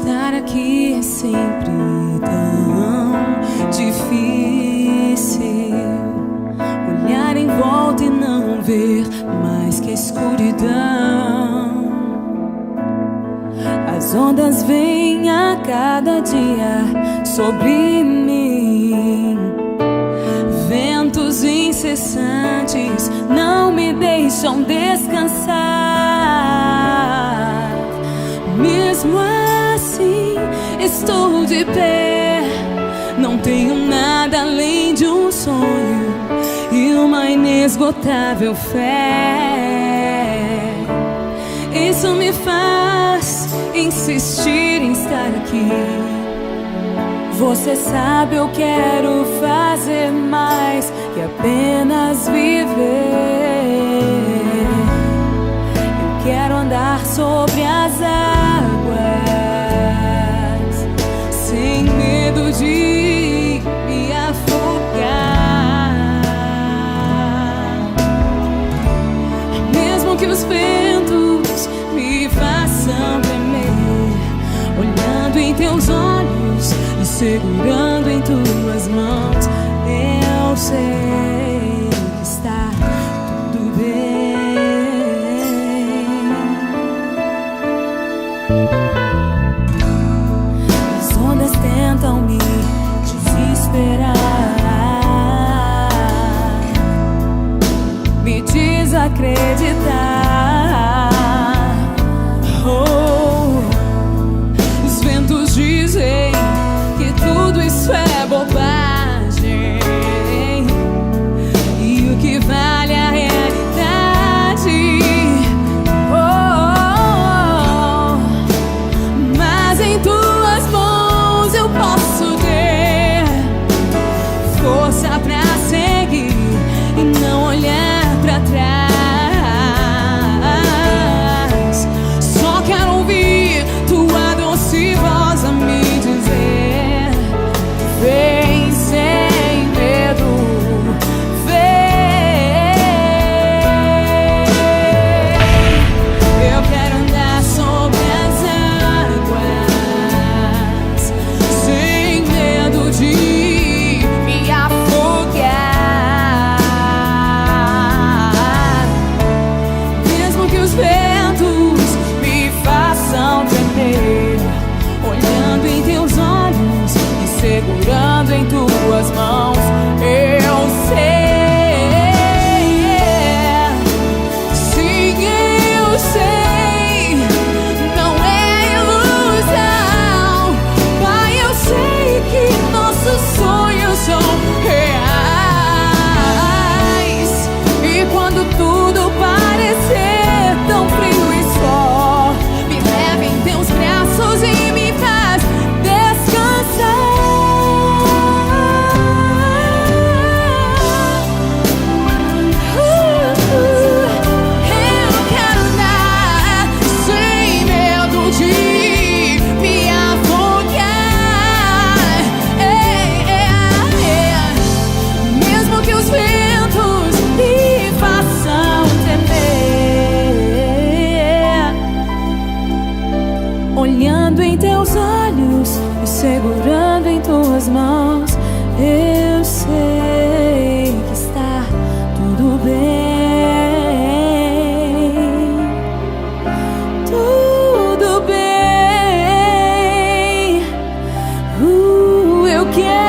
Estar aqui é sempre tão difícil. Olhar em volta e não ver mais que a escuridão. As ondas vêm a cada dia sobre mim. Ventos incessantes não me deixam descansar. Mesmo assim, estou de pé. Não tenho nada além de um sonho e uma inesgotável fé. Isso me faz insistir em estar aqui. Você sabe, eu quero fazer mais que apenas viver. Eu quero andar sobre as águas, sem medo de me afogar. Mesmo que os ventos me façam tremer, olhando em teus olhos e segurando em tuas mãos, eu sei que está tudo bem. As ondas tentam me desesperar, me desacreditar. Oh, os ventos dizem que tudo isso é bobagem, e o que vale é a realidade. Oh, mas em tuas mãos eu posso ter força pra seguir e não olhar pra trás. Só quero ouvir tua doce voz a me dizer: vem sem medo, vem. Eu quero andar sobre as águas, sem medo de me afogar. Mesmo que os ventos me façam tremer, olhando em teus olhos e segurando em tuas mãos, eu sei. Sim, eu sei, não é ilusão. Pai, eu sei que nossos sonhos são reais. E quando tudo parecer tão frio e só, me leva em teus braços e me faz descansar. Eu quero andar sem medo de me afogar. Mesmo que os ventos me façam tremer, olhando em teus olhos e segurando em tuas mãos, eu sei que está tudo bem. Tudo bem. Eu quero